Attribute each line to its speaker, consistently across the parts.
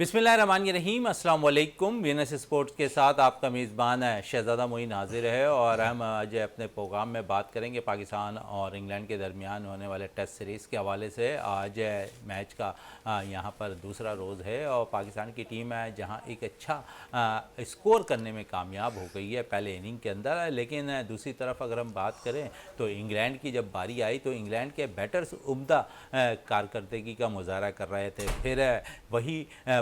Speaker 1: बिस्मिल्लाहिर्रहमानिर्रहीम, अस्सलाम वालेकुम। वीनस स्पोर्ट्स के साथ आपका मेज़बान है शहज़ादा मोइन हाजिर है और हम आज अपने प्रोग्राम में बात करेंगे पाकिस्तान और इंग्लैंड के दरमियान होने वाले टेस्ट सीरीज़ के हवाले से। आज मैच का यहाँ पर दूसरा रोज़ है और पाकिस्तान की टीम है जहाँ एक अच्छा स्कोर करने में कामयाब हो गई है पहले इनिंग के अंदर। लेकिन दूसरी तरफ अगर हम बात करें तो इंग्लैंड की जब बारी आई तो इंग्लैंड के बैटर्स उम्दा कारकर्दगी का मुजाहरा कर रहे थे। फिर वही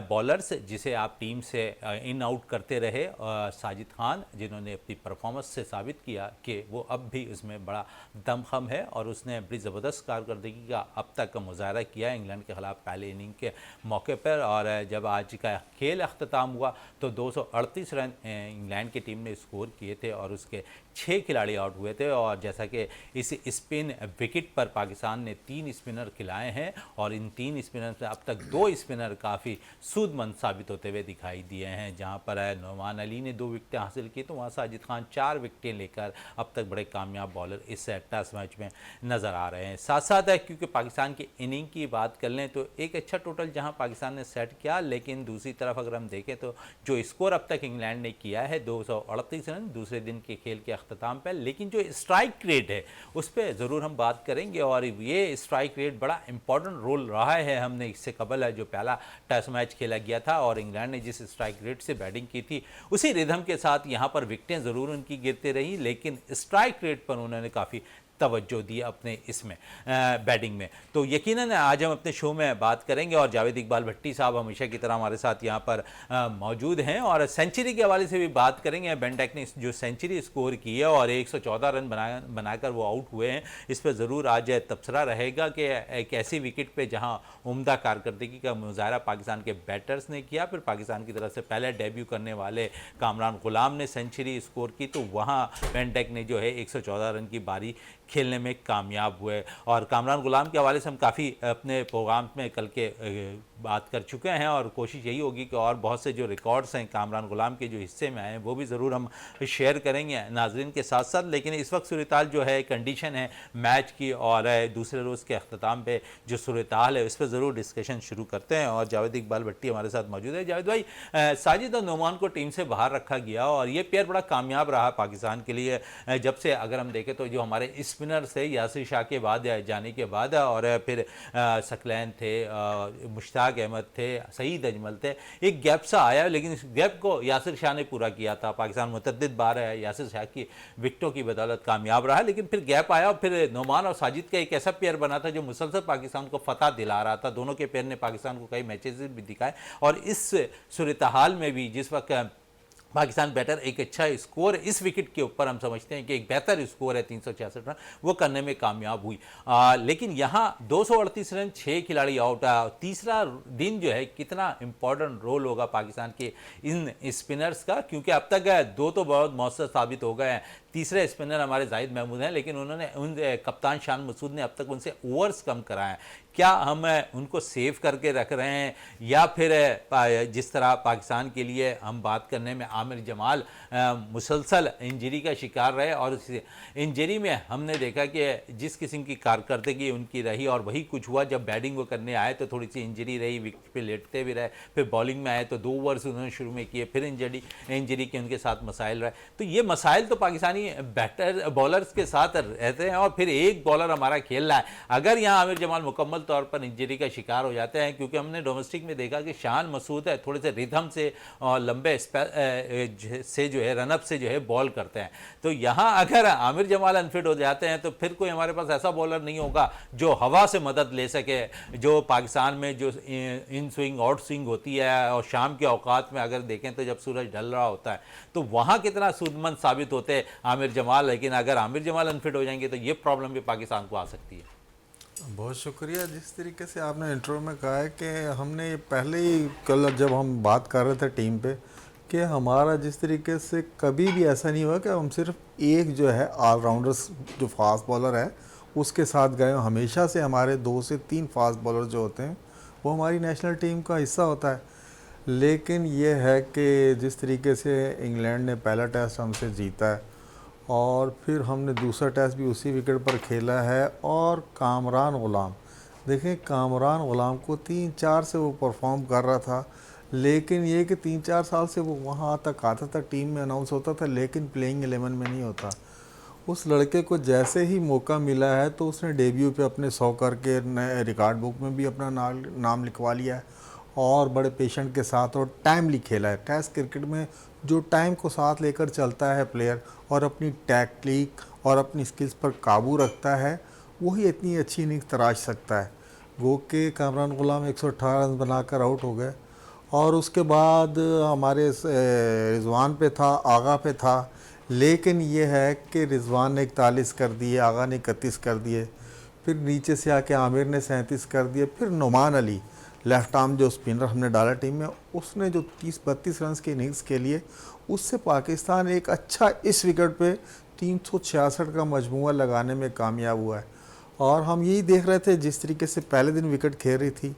Speaker 1: बॉलर्स जिसे आप टीम से इन आउट करते रहे, साजिद खान, जिन्होंने अपनी परफॉर्मेंस से साबित किया कि वो अब भी उसमें बड़ा दमखम है और उसने बड़ी ज़बरदस्त कारकर्दगी का अब तक मुजाहरा किया इंग्लैंड के ख़िलाफ़ पहले इनिंग के मौके पर। और जब आज का खेल अख्ताम हुआ तो 238 रन इंग्लैंड की टीम ने स्कोर किए थे और उसके 6 खिलाड़ी आउट हुए थे। और जैसा कि इस स्पिन विकेट पर पाकिस्तान ने 3 स्पिनर खिलाए हैं और इन 3 स्पिनर से अब तक 2 स्पिनर काफ़ी सूदमंद साबित होते हुए दिखाई दिए हैं। जहां पर नोमान अली ने 2 विकेटें हासिल की तो वहां साजिद खान 4 विकेटें लेकर अब तक बड़े कामयाब बॉलर इस टेस्ट मैच में नज़र आ रहे हैं। साथ साथ क्योंकि पाकिस्तान की इनिंग की बात कर लें तो एक अच्छा टोटल जहां पाकिस्तान ने सेट किया, लेकिन दूसरी तरफ अगर हम देखें तो जो स्कोर अब तक इंग्लैंड ने किया है 238 रन दूसरे दिन के खेल के अख्ताम पर, लेकिन जो स्ट्राइक रेट है उस पर ज़रूर हम बात करेंगे। और ये स्ट्राइक रेट बड़ा इंपॉर्टेंट रोल रहा है। हमने इससे कबल जो पहला टेस्ट मैच खेला गया था और इंग्लैंड ने जिस स्ट्राइक रेट से बैटिंग की थी उसी रिदम के साथ यहाँ पर विकेटें ज़रूर उनकी गिरते रही, लेकिन स्ट्राइक रेट पर उन्होंने काफ़ी तवज्जो दी अपने इसमें बैटिंग में। तो यकीनन आज हम अपने शो में बात करेंगे और जावेद इकबाल भट्टी साहब हमेशा की तरह हमारे साथ यहाँ पर मौजूद हैं और सेंचुरी के हवाले से भी बात करेंगे। बेंटेक ने जो सेंचुरी स्कोर की है और 114 रन बनाकर वो आउट हुए हैं, इस पर ज़रूर आज तबसरा रहेगा कि एक ऐसी विकेट पर जहाँ उम्दा कारकर्दगी का मुजाहरा पाकिस्तान के बैटर्स ने किया, फिर पाकिस्तान की तरफ से पहले डेब्यू करने वाले कामरान गुलाम ने सेंचुरी स्कोर की तो वहाँ बेंटेक ने जो है 114 रन की बारी खेलने में कामयाब हुए। और कामरान गुलाम के हवाले से हम काफ़ी अपने प्रोग्राम में कल के बात कर चुके हैं और कोशिश यही होगी कि और बहुत से जो रिकॉर्ड्स हैं कामरान गुलाम के जो हिस्से में आए हैं वो भी ज़रूर हम शेयर करेंगे नाजरीन के साथ साथ। लेकिन इस वक्त सूरत जो है कंडीशन है मैच की और दूसरे रोज़ के अख्ताम पे जो सूरत है इस पर ज़रूर डिस्कशन शुरू करते हैं और जावेद इकबाल भट्टी हमारे साथ मौजूद है। जावेद भाई, साजिद और नोमान को टीम से बाहर रखा गया और ये पेयर बड़ा कामयाब रहा पाकिस्तान के लिए। जब से अगर हम देखें तो जो हमारे स्पिनर थे यासिर शाह के बाद जाने के बाद और फिर सकलैन थे, मुश्ताक अहमद थे, सईद अजमल थे, एक गैप सा आया लेकिन इस गैप को यासिर शाह ने पूरा किया था। पाकिस्तान मुतअद्दिद बार है यासिर शाह की विकेटों की बदौलत कामयाब रहा, लेकिन फिर गैप आया और फिर नोमान और साजिद का एक ऐसा पेयर बना था जो मुसलसल पाकिस्तान को फतह दिला रहा था। दोनों के पेयर ने पाकिस्तान को कई मैचेस भी दिखाए और इस सूरत हाल में भी जिस वक्त पाकिस्तान बैटर एक अच्छा स्कोर इस विकेट के ऊपर हम समझते हैं कि एक बेहतर स्कोर है 366 रन, वो करने में कामयाब हुई। लेकिन यहाँ 238 रन 6 खिलाड़ी आउट। तीसरा दिन जो है कितना इंपॉर्टेंट रोल होगा पाकिस्तान के इन स्पिनर्स का, क्योंकि अब तक 2 तो बहुत मौसर साबित हो गए हैं। तीसरे स्पिनर हमारे जाहिद महमूद हैं, लेकिन उन्होंने कप्तान शान मसूद ने अब तक उनसे ओवर्स कम कराए हैं। क्या हम उनको सेव करके रख रहे हैं या फिर जिस तरह पाकिस्तान के लिए हम बात करने में आमिर जमाल मुसलसल इंजरी का शिकार रहे और उस इंजरी में हमने देखा कि जिस किस्म की कारकर्दगी उनकी रही और वही कुछ हुआ। जब बैटिंग वो करने आए तो थोड़ी सी इंजरी रही, विकेट पे लेटते भी रहे, फिर बॉलिंग में आए तो 2 ओवर्स उन्होंने शुरू में किए, फिर इंजरी के उनके साथ मसाइल रहे। तो ये मसाइल तो पाकिस्तानी बैटर बॉलर्स के साथ रहते हैं और फिर एक बॉलर हमारा खेल रहा है। अगर यहाँ आमिर जमाल मुकम्मल तौर पर इंजरी का शिकार हो जाते हैं, क्योंकि हमने डोमेस्टिक में देखा कि शान मसूद है थोड़े से रिदम से और लंबे से जो है रनअप से जो है बॉल करते हैं, तो यहाँ अगर आमिर जमाल अनफिट हो जाते हैं तो फिर कोई हमारे पास ऐसा बॉलर नहीं होगा जो हवा से मदद ले सके। जो पाकिस्तान में जो इन स्विंग आउट स्विंग होती है और शाम के औकात में अगर देखें तो जब सूरज ढल रहा होता है तो वहाँ कितना सूदमंद साबित होते हैं आमिर जमाल। लेकिन अगर आमिर जमाल अनफिट हो जाएंगे तो ये प्रॉब्लम भी पाकिस्तान को आ सकती है।
Speaker 2: बहुत शुक्रिया। जिस तरीके से आपने इंट्रो में कहा है कि हमने पहले ही कल जब हम बात कर रहे थे टीम पे कि हमारा जिस तरीके से कभी भी ऐसा नहीं हुआ कि हम सिर्फ एक जो है ऑलराउंडर्स जो फास्ट बॉलर है उसके साथ गए। हमेशा से हमारे 2 से 3 फास्ट बॉलर जो होते हैं वो हमारी नेशनल टीम का हिस्सा होता है। लेकिन ये है कि जिस तरीके से इंग्लैंड ने पहला टेस्ट हमसे जीता है और फिर हमने दूसरा टेस्ट भी उसी विकेट पर खेला है और कामरान गुलाम, देखें कामरान गुलाम को 3-4 से वो परफॉर्म कर रहा था, लेकिन ये कि 3-4 साल से वो वहाँ तक आता था, टीम में अनाउंस होता था, लेकिन प्लेइंग 11 में नहीं होता। उस लड़के को जैसे ही मौका मिला है तो उसने डेब्यू पे अपने 100 करके नए रिकॉर्ड बुक में भी अपना नाम लिखवा लिया है और बड़े पेशेंट के साथ और टाइमली खेला है। टेस्ट क्रिकेट में जो टाइम को साथ लेकर चलता है प्लेयर और अपनी टैक्टिक और अपनी स्किल्स पर काबू रखता है, वही इतनी अच्छी इनिंग्स तराश सकता है। गो के कामरान गुलाम 118 रन बनाकर आउट हो गए और उसके बाद हमारे रिजवान पे था, आगा पे था, लेकिन ये है कि रिजवान ने 41 कर दिए, आगा ने 31 कर दिए, फिर नीचे से आके आमिर ने 37 कर दिए, फिर नुमान अली लेफ्ट आर्म जो स्पिनर हमने डाला टीम में, उसने जो 30-32 रन की इनिंग्स के लिए, उससे पाकिस्तान एक अच्छा इस विकेट पे 366 का मजमूआ लगाने में कामयाब हुआ है। और हम यही देख रहे थे जिस तरीके से पहले दिन विकेट खेल रही थी,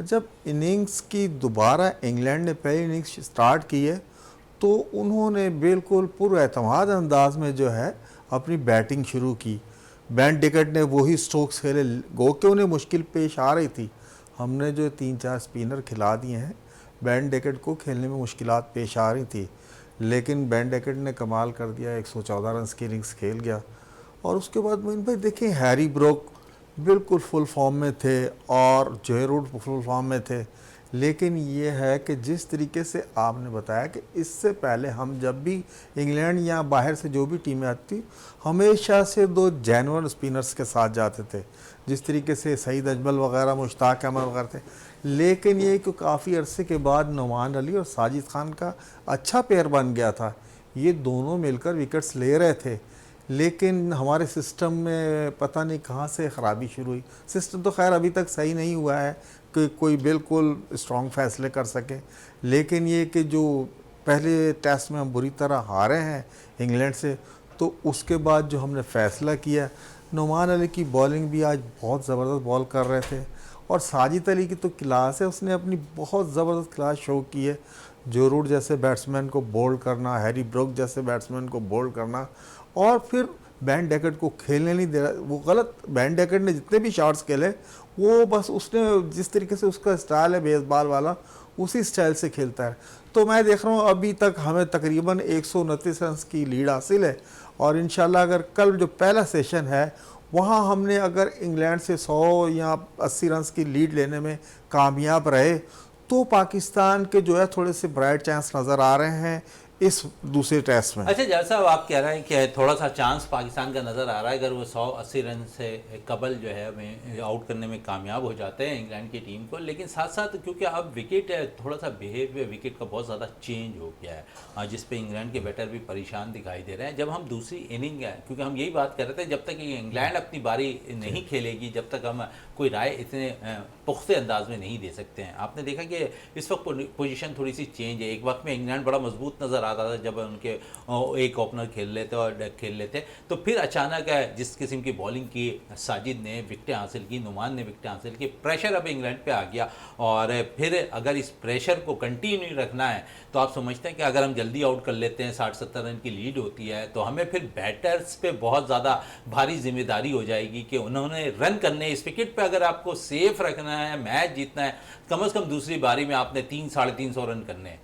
Speaker 2: जब इनिंग्स की दोबारा इंग्लैंड ने पहली इनिंग्स स्टार्ट की है तो उन्होंने बिल्कुल पुरएतमाद अंदाज में जो है अपनी बैटिंग शुरू की। बेन डिकट ने वही स्ट्रोक्स खेले, गो के उन्हें मुश्किल पेश आ रही थी। हमने जो 3-4 स्पिनर खिला दिए हैं, बेन डिकट को खेलने में मुश्किलात पेश आ रही थी, लेकिन बेन डिकट ने कमाल कर दिया, 114 रन की इनिंग्स खेल गया। और उसके बाद मोइन भाई देखें, हैरी ब्रोक बिल्कुल फुल फॉर्म में थे और जोए रूट फुल फॉर्म में थे, लेकिन ये है कि जिस तरीके से आपने बताया कि इससे पहले हम जब भी इंग्लैंड या बाहर से जो भी टीमें आती, हमेशा से 2 जेन्युइन स्पिनर्स के साथ जाते थे, जिस तरीके से सईद अजमल वगैरह, मुश्ताक अहमद वगैरह थे। लेकिन ये कि काफ़ी अरसे के बाद नुमान अली और साजिद खान का अच्छा पेयर बन गया था, ये दोनों मिलकर विकेट्स ले रहे थे, लेकिन हमारे सिस्टम में पता नहीं कहाँ से ख़राबी शुरू हुई। सिस्टम तो खैर अभी तक सही नहीं हुआ है कि कोई बिल्कुल स्ट्रॉन्ग फैसले कर सके, लेकिन ये कि जो पहले टेस्ट में हम बुरी तरह हारे हैं इंग्लैंड से, तो उसके बाद जो हमने फ़ैसला किया, नुमान अली की बॉलिंग भी आज बहुत ज़बरदस्त बॉल कर रहे थे और साजिद अली की तो क्लास है, उसने अपनी बहुत ज़बरदस्त क्लास शो की है। जो रूट जैसे बैट्समैन को बोल्ड करना, हैरी ब्रोक जैसे बैट्समैन को बोल्ड करना, और फिर बेन डेकेट को खेलने नहीं दे रहा। वो गलत, बेन डेकेट ने जितने भी शॉट्स खेले वो बस उसने जिस तरीके से उसका स्टाइल है बेसबॉल वाला, उसी स्टाइल से खेलता है। तो मैं देख रहा हूँ अभी तक हमें तकरीबन 129 रन की लीड हासिल है और इंशाल्लाह अगर कल जो पहला सेशन है वहाँ हमने अगर इंग्लैंड से 100 या 80 रन की लीड लेने में कामयाब रहे तो पाकिस्तान के जो है थोड़े से ब्राइट चांस नज़र आ रहे हैं इस दूसरे टेस्ट में।
Speaker 1: अच्छा जैसा आप कह रहे हैं कि थोड़ा सा चांस पाकिस्तान का नज़र आ रहा है, अगर वो 180 रन से कबल जो है हमें आउट करने में कामयाब हो जाते हैं इंग्लैंड की टीम को, लेकिन साथ साथ क्योंकि अब विकेट थोड़ा सा बिहेवियर विकेट का बहुत ज़्यादा चेंज हो गया है, जिस पे इंग्लैंड के बैटर भी परेशान दिखाई दे रहे हैं। जब हम दूसरी इनिंग है, क्योंकि हम यही बात कर रहे थे, जब तक इंग्लैंड अपनी बारी नहीं खेलेगी, जब तक हम कोई राय इतने पुख्ते अंदाज में नहीं दे सकते हैं। आपने देखा कि इस वक्त पोजीशन थोड़ी सी चेंज है। एक वक्त में इंग्लैंड बड़ा मजबूत नज़र आता था जब उनके एक ओपनर खेल लेते, तो फिर अचानक जिस किस्म की बॉलिंग की साजिद ने विकेटें हासिल की, नुमान ने विकेटें हासिल की, प्रेशर अब इंग्लैंड पे आ गया। और फिर अगर इस प्रेशर को कंटिन्यू रखना है तो आप समझते हैं कि अगर हम जल्दी आउट कर लेते हैं, 60-70 रन की लीड होती है, तो हमें फिर बैटर्स पे बहुत ज़्यादा भारी जिम्मेदारी हो जाएगी कि उन्होंने रन करने, इस विकेट पे अगर आपको सेफ रखना है, मैच जीतना है, कम से कम दूसरी बारी में आपने 300-350 रन करने हैं।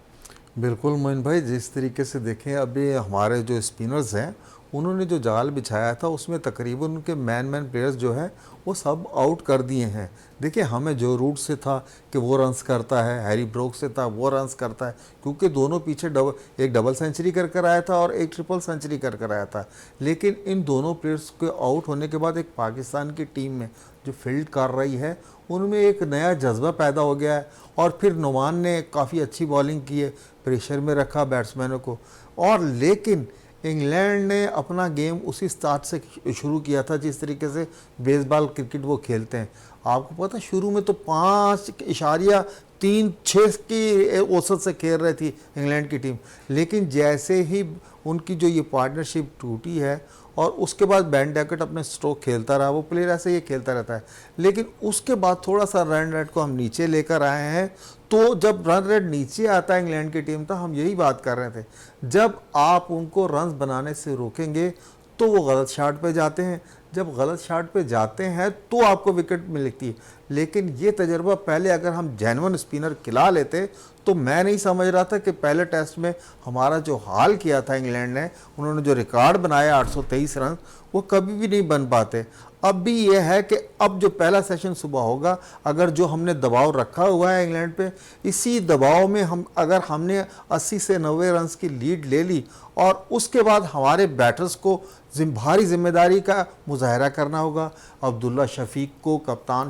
Speaker 2: बिल्कुल मोइन भाई, जिस तरीके से देखें अभी हमारे जो स्पिनर्स हैं उन्होंने जो जाल बिछाया था उसमें तकरीबन उनके मैन प्लेयर्स जो है वो सब आउट कर दिए हैं। देखिए हमें जो रूट से था कि वो रन्स करता है, हैरी ब्रोक से था वो रन्स करता है, क्योंकि दोनों पीछे एक डबल सेंचुरी कर आया था और एक ट्रिपल सेंचुरी कर आया था। लेकिन इन दोनों प्लेयर्स के आउट होने के बाद एक पाकिस्तान की टीम में जो फील्ड कर रही है उनमें एक नया जज्बा पैदा हो गया है। और फिर नुमान ने काफ़ी अच्छी बॉलिंग की है, प्रेशर में रखा बैट्समैनों को। और लेकिन इंग्लैंड ने अपना गेम उसी स्टार्ट से शुरू किया था जिस तरीके से बेसबॉल क्रिकेट वो खेलते हैं। आपको पता शुरू में तो 5.36 की औसत से खेल रही थी इंग्लैंड की टीम, लेकिन जैसे ही उनकी जो ये पार्टनरशिप टूटी है और उसके बाद बेन डेकेट अपने स्ट्रोक खेलता रहा, वो प्लेयर ऐसे ही खेलता रहता है, लेकिन उसके बाद थोड़ा सा रन रेट को हम नीचे लेकर आए हैं। तो जब रन रेट नीचे आता है इंग्लैंड की टीम, तो हम यही बात कर रहे थे, जब आप उनको रन्स बनाने से रोकेंगे तो वो गलत शॉट पे जाते हैं, जब गलत शॉट पे जाते हैं तो आपको विकेट मिलती है। लेकिन ये तजर्बा पहले अगर हम जेन्युइन स्पिनर खिला लेते तो मैं नहीं समझ रहा था कि पहले टेस्ट में हमारा जो हाल किया था इंग्लैंड ने, उन्होंने जो रिकॉर्ड बनाया 823 रन, वो कभी भी नहीं बन पाते। अब भी ये है कि अब जो पहला सेशन सुबह होगा, अगर जो हमने दबाव रखा हुआ है इंग्लैंड पे, इसी दबाव में अगर हमने 80 से 90 रन की लीड ले ली और उसके बाद हमारे बैटर्स को भारी जिम्मेदारी का मुजाहरा करना होगा, अब्दुल्ला शफीक को, कप्तान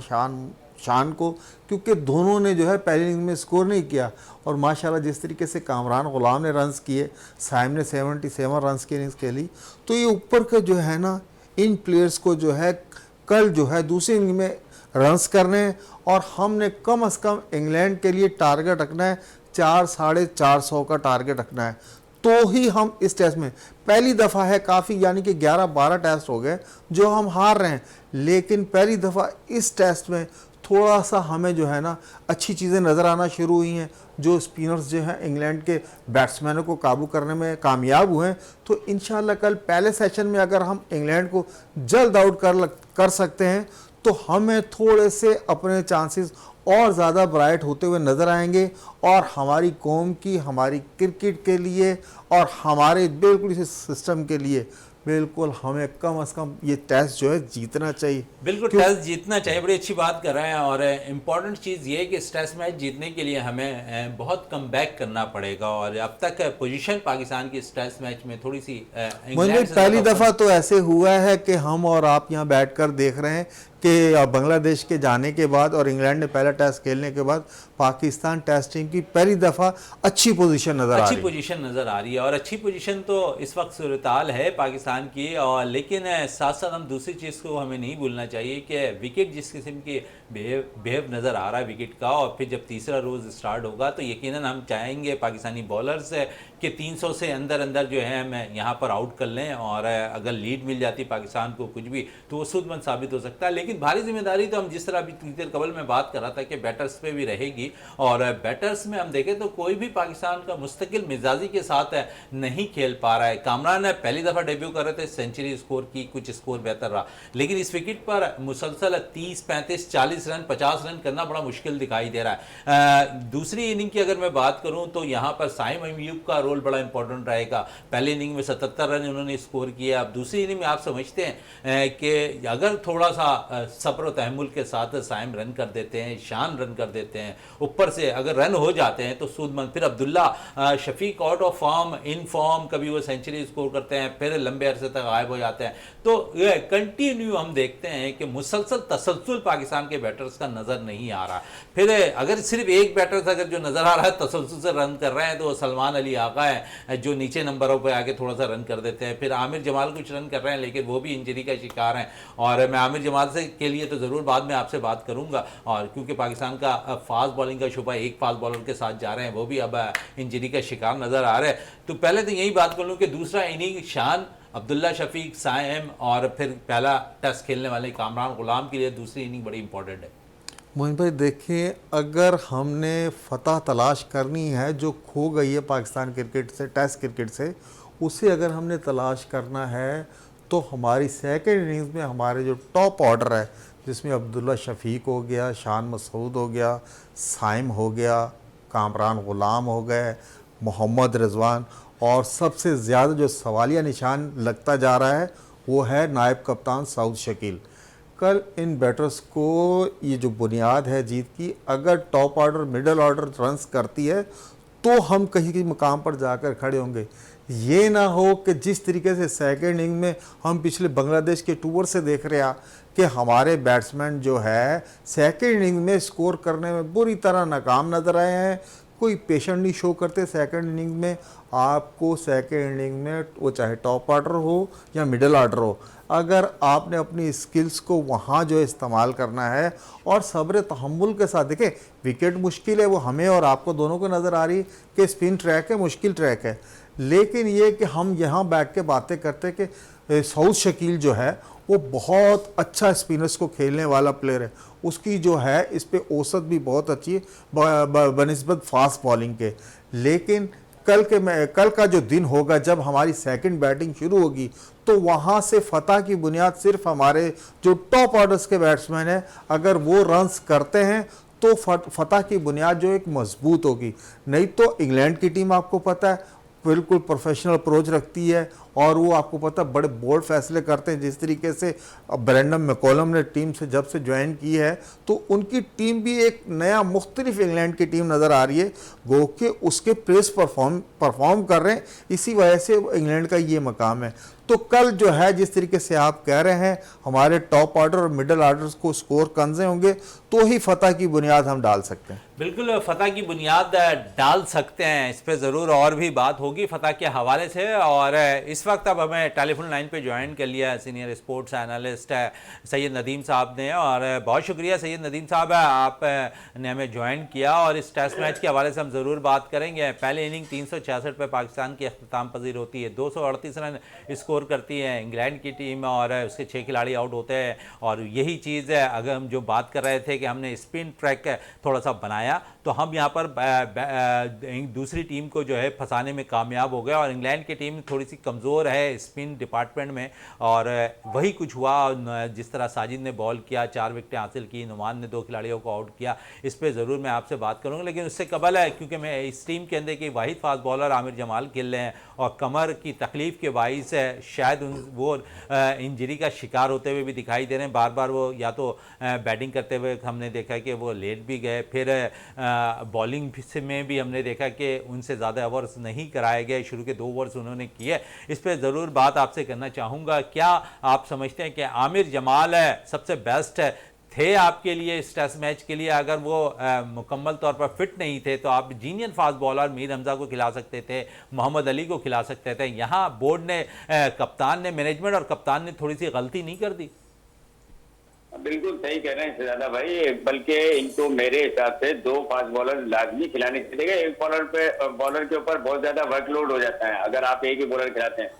Speaker 2: शान को, क्योंकि दोनों ने जो है पहली इनिंग में स्कोर नहीं किया और माशाल्लाह जिस तरीके से कामरान गुलाम ने रन्स किए, साइम ने 77 रन्स की इनिंग्स खेली, तो ये ऊपर का जो है ना, इन प्लेयर्स को जो है कल जो है दूसरी इनिंग में रन्स करने हैं और हमने कम से कम इंग्लैंड के लिए टारगेट रखना है 400-450 का टारगेट रखना है, तो ही हम इस टेस्ट में, पहली दफ़ा है काफ़ी, यानी कि 11-12 टेस्ट हो गए जो हम हार रहे हैं, लेकिन पहली दफ़ा इस टेस्ट में थोड़ा सा हमें जो है ना अच्छी चीज़ें नज़र आना शुरू हुई हैं। जो स्पिनर्स जो हैं इंग्लैंड के बैट्समैनों को काबू करने में कामयाब हुए हैं, तो इंशाल्लाह कल पहले सेशन में अगर हम इंग्लैंड को जल्द आउट कर सकते हैं तो हमें थोड़े से अपने चांसेस और ज़्यादा ब्राइट होते हुए नज़र आएंगे और हमारी कौम की, हमारी क्रिकेट के लिए और हमारे बिल्कुल इस सिस्टम के लिए बिल्कुल हमें कम से कम ये टेस्ट जो है जीतना चाहिए।
Speaker 1: बिल्कुल टेस्ट जीतना चाहिए, बड़ी अच्छी बात कर रहे हैं। और इम्पॉर्टेंट चीज़ ये है कि इस टेस्ट मैच जीतने के लिए हमें बहुत कम बैक करना पड़ेगा और अब तक पोजीशन पाकिस्तान की इस टेस्ट मैच में थोड़ी सी
Speaker 2: पहली दफ़ा तो ऐसे हुआ है कि हम और आप यहाँ बैठकर देख रहे हैं कि बांग्लादेश के जाने के बाद और इंग्लैंड ने पहला टेस्ट खेलने के बाद पाकिस्तान टेस्ट टीम की पहली दफ़ा अच्छी पोजीशन नज़र
Speaker 1: आ रही है और अच्छी पोजीशन तो इस वक्त सूरताल है पाकिस्तान की। और लेकिन साथ साथ हम दूसरी चीज़ को हमें नहीं भूलना चाहिए कि विकेट जिस किस्म की बिहेव नज़र आ रहा है विकेट का, और फिर जब तीसरा रोज़ स्टार्ट होगा तो यकीनन हम चाहेंगे पाकिस्तानी बॉलर्स कि 300 से अंदर जो है हम यहाँ पर आउट कर लें और अगर लीड मिल जाती पाकिस्तान को कुछ भी तो वो सूदमंद साबित हो सकता है। लेकिन भारी जिम्मेदारी तो हम जिस तरह अभी थोड़ी कबल में बात कर रहा था कि बैटर्स पे भी रहेगी और बैटर्स में हम देखें तो कोई भी पाकिस्तान का मुस्तकिल मिजाजी के साथ नहीं खेल पा रहा है। कामरान पहली दफ़ा डेब्यू कर रहे थे, सेंचुरी स्कोर की, कुछ स्कोर बेहतर रहा, लेकिन इस विकेट पर मुसलसल 30, 35, 40 रन, 50 रन करना बड़ा मुश्किल दिखाई दे रहा है। दूसरी इनिंग की अगर मैं बात करूं तो यहाँ पर साइम अयूब का रोल बड़ा इंपॉर्टेंट रहेगा। पहली इनिंग में 77 रन उन्होंने स्कोर किया। अब दूसरी इनिंग में आप समझते हैं कि अगर थोड़ा सा सब्र तहम्मुल के साथ साइम रन कर देते हैं, शान रन कर देते हैं, ऊपर से अगर रन हो जाते हैं तो सूदमंद। फिर Abdullah Shafique out of form, in form, कभी वो सेंचुरी स्कोर करते हैं फिर लंबे अरसे तक गायब हो जाते हैं। तो कंटिन्यू हम देखते हैं कि मुसलसल तसलसल पाकिस्तान के बैटर्स का नज़र नहीं आ रहा। फिर अगर सिर्फ एक बैटर अगर जो नज़र आ रहा है तसलसल से रन कर रहे हैं तो सलमान अली आगा है जो नीचे नंबरों पर आके थोड़ा सा रन कर देते हैं। फिर आमिर जमाल कुछ रन कर रहे हैं लेकिन वो भी इंजरी का शिकार हैं और मैं आमिर जमाल से के लिए तो ज़रूर बाद में आपसे बात करूंगा। और क्योंकि पाकिस्तान का फास्ट बॉलिंग का शुबा एक फास्ट बॉलर के साथ जा रहे हैं, वो भी अब इंजरी का शिकार नज़र आ रहे हैं। तो पहले तो यही बात कर लूँ कि दूसरा इनिंग शान, अब्दुल्ला शफीक, साइम और फिर पहला टेस्ट खेलने वाले कामरान गुलाम के लिए दूसरी इनिंग बड़ी इंपॉर्टेंट है।
Speaker 2: मोइन भाई देखिए, अगर हमने फतह तलाश करनी है जो खो गई है पाकिस्तान क्रिकेट से, टेस्ट क्रिकेट से, उसे अगर हमने तलाश करना है तो हमारी सेकेंड इनिंग्स में हमारे जो टॉप ऑर्डर है जिसमें अब्दुल्ला शफीक हो गया, शान मसूद हो गया, साइम हो गया, कामरान गुलाम हो गए, मोहम्मद रिजवान, और सबसे ज़्यादा जो सवालिया निशान लगता जा रहा है वो है नायब कप्तान सऊद शकील। कल इन बैटर्स को ये जो बुनियाद है जीत की, अगर top order, middle order runs करती है तो हम कहीं के मकाम पर जाकर खड़े होंगे। ये ना हो कि जिस तरीके से सेकेंड इनिंग में हम पिछले बांग्लादेश के टूर से देख रहे हैं कि हमारे बैट्समैन जो है सेकेंड इनिंग में स्कोर करने में बुरी तरह नाकाम नज़र आए हैं, कोई पेशेंट नहीं शो करते सेकेंड इनिंग में। आपको सेकेंड इनिंग में वो चाहे टॉप ऑर्डर हो या मिडल ऑर्डर हो, अगर आपने अपनी स्किल्स को वहाँ जो इस्तेमाल करना है और सब्र तहम्मुल के साथ, देखें विकेट मुश्किल है, वो हमें और आपको दोनों को नज़र आ रही है कि स्पिन ट्रैक है, मुश्किल ट्रैक है, लेकिन ये कि हम यहाँ बैठ के बातें करते कि सऊद शकील जो है वो बहुत अच्छा स्पिनर्स को खेलने वाला प्लेयर है, उसकी जो है इस पे औसत भी बहुत अच्छी है बनिस्बत फास्ट बॉलिंग के, लेकिन कल का जो दिन होगा जब हमारी सेकंड बैटिंग शुरू होगी, तो वहाँ से फतह की बुनियाद सिर्फ हमारे जो टॉप ऑर्डर्स के बैट्समैन हैं, अगर वो रन्स करते हैं तो फतह की बुनियाद जो एक मजबूत होगी। नहीं तो इंग्लैंड की टीम आपको पता है बिल्कुल प्रोफेशनल अप्रोच रखती है और वो आपको पता है बड़े बोल्ड फैसले करते हैं। जिस तरीके से ब्रेंडन मैकॉलम ने टीम से जब से ज्वाइन की है, तो उनकी टीम भी एक नया मुख्तलिफ इंग्लैंड की टीम नज़र आ रही है, गो के उसके प्रेस परफॉर्म कर रहे हैं। इसी वजह से इंग्लैंड का ये मकाम है। तो कल जो है जिस तरीके से आप कह रहे हैं हमारे टॉप ऑर्डर और मिडिल ऑर्डर्स को स्कोर कंजे होंगे, तो ही फतह की बुनियाद हम डाल सकते हैं।
Speaker 1: बिल्कुल फतह की बुनियाद डाल सकते हैं, इस पे ज़रूर और भी बात होगी फतह के हवाले से। और इस वक्त अब हमें टेलीफोन लाइन पे ज्वाइन कर लिया senior sports analyst Syed Nadeem साहब ने। और बहुत शुक्रिया सैयद नदीम साहब, आपने हमें ज्वाइन किया और इस टेस्ट मैच के हवाले से हम ज़रूर बात करेंगे। पहले इनिंग 366 पे पाकिस्तान की अख्ताम पजीर होती है, 238 रन स्कोर करती है इंग्लैंड की टीम और उसके 6 खिलाड़ी आउट होते हैं। और यही चीज़ है, अगर हम जो बात कर रहे थे कि हमने स्पिन ट्रैक थोड़ा सा बनाया, तो हम यहाँ पर दूसरी टीम को जो है फंसाने में कामयाब हो गए। और इंग्लैंड की टीम थोड़ी सी कमज़ोर है स्पिन डिपार्टमेंट में, और वही कुछ हुआ। जिस तरह साजिद ने बॉल किया, 4 विकेटें हासिल की, नुमान ने 2 खिलाड़ियों को आउट किया, इस पर ज़रूर मैं आपसे बात करूँगा। लेकिन उससे कबल है, क्योंकि मैं इस टीम के अंदर की वाहिद फास्ट बॉलर आमिर जमाल खेल रहे हैं और कमर की तकलीफ़ के बाइस शायद वो इंजरी का शिकार होते हुए भी दिखाई दे रहे हैं। बार बार वो या तो बैटिंग करते हुए हमने देखा कि वो लेट भी गए, फिर बॉलिंग में भी हमने देखा कि उनसे ज़्यादा ओवर्स नहीं कराए गए, शुरू के 2 ओवर्स उन्होंने किए। इस पर ज़रूर बात आपसे करना चाहूँगा। क्या आप समझते हैं कि आमिर जमाल सबसे बेस्ट थे आपके लिए इस टेस्ट मैच के लिए? अगर वो मुकम्मल तौर पर फिट नहीं थे तो आप जीनियन फास्ट बॉलर मीर हमजा को खिला सकते थे, मोहम्मद अली को खिला सकते थे। यहाँ बोर्ड ने, कप्तान ने, मैनेजमेंट और कप्तान ने थोड़ी सी गलती नहीं कर दी?
Speaker 3: बिल्कुल सही कह रहे हैं शहजादा भाई, बल्कि इनको मेरे हिसाब से 2 फास्ट बॉलर लाजमी खिलाने चाहिए। एक बॉलर के ऊपर बहुत ज्यादा वर्कलोड हो जाता है अगर आप एक ही बॉलर खिलाते हैं,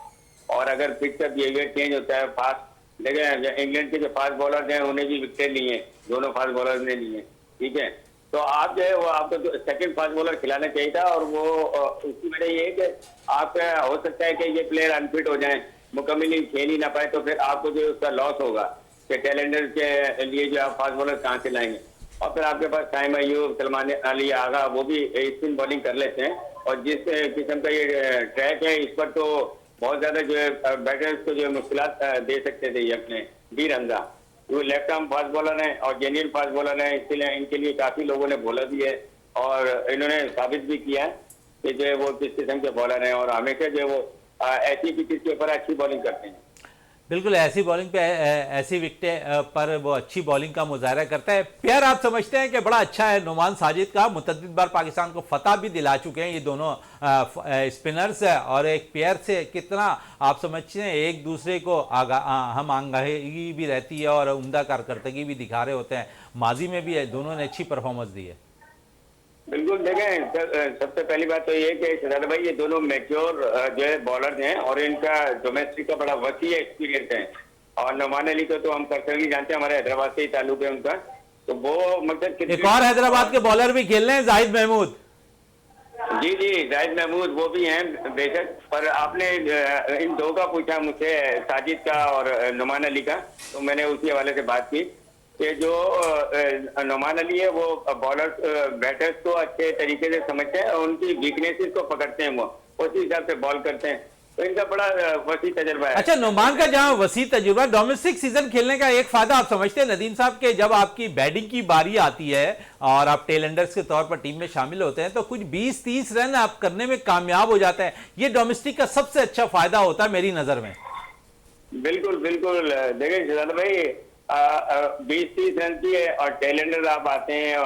Speaker 3: और अगर पिच का बिहेवियर चेंज होता है फास्ट। देखिए इंग्लैंड के जो फास्ट बॉलर हैं उन्हें भी विकेट ली है, दोनों फास्ट बॉलर ने लिए, ठीक है। तो आप जो है वो आपको तो सेकंड फास्ट बॉलर खिलाना चाहिए था, और वो उसकी वजह ये है कि आप हो सकता है कि ये प्लेयर अनफिट हो जाए, मुकम्मल खेल ही ना पाए, तो फिर आपको जो उसका लॉस होगा कि कैलेंडर के लिए जो आप फास्ट बॉलर कहाँ से लाएंगे। और फिर आपके पास शाइम अय्यूब, सलमान अली आगा, वो भी स्पिन बॉलिंग कर लेते हैं। और जिस किस्म का ये ट्रैक है, इस पर तो बहुत ज्यादा जो है बैटर्स को जो है मुश्किलात दे सकते थे ये अपने मीर हमजा। वो लेफ्ट आर्म फास्ट बॉलर हैं और जेन्युइन फास्ट बॉलर हैं, इसलिए इनके लिए काफी लोगों ने बोला भी है और इन्होंने साबित भी किया है कि जो है वो किस किस्म के बॉलर हैं और हमेशा जो है वो ऐसी पिचेस के ऊपर अच्छी बॉलिंग करते हैं।
Speaker 1: बिल्कुल, ऐसी बॉलिंग पे, ऐसी विकेटें पर वो अच्छी बॉलिंग का मुजाहरा करता है। प्यार आप समझते हैं कि बड़ा अच्छा है नुमान साजिद का, मुतअद्दिद बार पाकिस्तान को फतह भी दिला चुके हैं ये दोनों स्पिनर्स है। और एक पेयर से कितना आप समझते हैं एक दूसरे को हम आगाही भी रहती है और उम्दा कारकर्दगी भी दिखा रहे होते हैं। माजी में भी दोनों ने अच्छी परफॉर्मेंस दी है।
Speaker 3: बिल्कुल, देखें सबसे पहली बात तो ये कि शहजाद भाई ये दोनों मैच्योर जो है बॉलर हैं और इनका डोमेस्टिक का बड़ा वसी एक्सपीरियंस है। और नुमान अली को तो हम पर्सनली जानते हैं, हमारे हैदराबाद से ही ताल्लुक है उनका, तो वो मतलब
Speaker 1: एक और हैदराबाद के बॉलर भी खेल रहे हैं, जाहिद महमूद।
Speaker 3: जी जी, जाहिद महमूद वो भी हैं बेशक, पर आपने इन 2 का पूछा मुझसे, साजिद का और नुमान अली का, तो मैंने उसी हवाले से बात की कि जो नुमान अली है वो बॉलर बैटर्स को अच्छे तरीके से समझते हैं और उनकी वीकनेसेस को पकड़ते हैं, वो उसी हिसाब से बॉल करते हैं, तो इनका बड़ा वसी तजुर्बा है।
Speaker 1: अच्छा, नुमान का जहां वसी तजुर्बा, डोमेस्टिक सीजन खेलने का एक फायदा आप समझते हैं नदीम साहब के, जब आपकी बैटिंग की बारी आती है और आप टेलेंडर्स के तौर पर टीम में शामिल होते हैं तो कुछ 20-30 रन आप करने में कामयाब हो जाते हैं। ये डोमेस्टिक का सबसे अच्छा फायदा होता है मेरी नजर में।
Speaker 3: बिल्कुल बिल्कुल, देखिए शहजाद भाई 20-30 रन की है और टेलेंडर आप आते हैं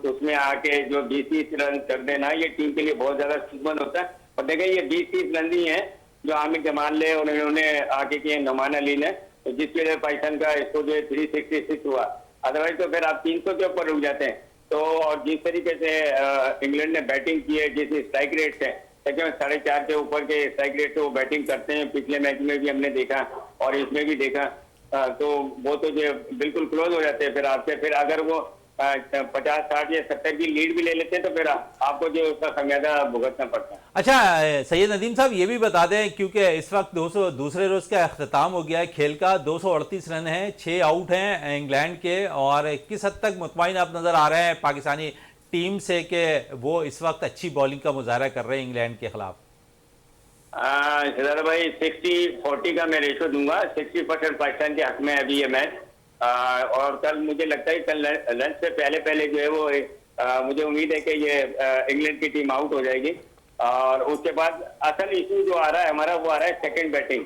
Speaker 3: उसमें आके जो 20-30 रन कर देना ये टीम के लिए बहुत ज्यादा सुखमंद होता है। और देखिए ये 20-30 रन ही है जो आमिर जमाल ने उन्होंने आके किए नुमान अली ने, तो जिसके लिए पाकिस्तान का इसको जो 366 हुआ, अदरवाइज तो फिर आप 300 के ऊपर रुक जाते हैं। तो और जिस तरीके से इंग्लैंड ने बैटिंग की है, जिस स्ट्राइक रेट से, तकरीबन 4.5 के ऊपर के स्ट्राइक रेट से वो बैटिंग करते हैं, पिछले मैच में भी हमने देखा और इसमें भी देखा, तो वो तो जो बिल्कुल क्लोज हो जाते हैं फिर आपसे। फिर अगर वो 50-60 या 70 की लीड भी ले लेते हैं तो फिर आपको जो उसका खमियाजा भुगतना पड़ता है।
Speaker 1: अच्छा सैयद नदीम साहब ये भी बता दें, क्योंकि इस वक्त 200 दूसरे रोज का अख्ताम हो गया है खेल का, 238 रन हैं, 6 आउट हैं इंग्लैंड के, और किस हद तक मुतमईन आप नजर आ रहे हैं पाकिस्तानी टीम से कि वो इस वक्त अच्छी बॉलिंग का मुजाहरा कर रहे हैं इंग्लैंड के खिलाफ?
Speaker 3: शहजादा भाई 60-40 का मैं रेशो दूंगा। 60% पाकिस्तान के हक में अभी ये मैच, और कल मुझे लगता है कल लंच से पहले पहले जो है वो मुझे उम्मीद है कि ये इंग्लैंड की टीम आउट हो जाएगी। और उसके बाद असल इशू जो आ रहा है हमारा, वो आ रहा है सेकंड बैटिंग,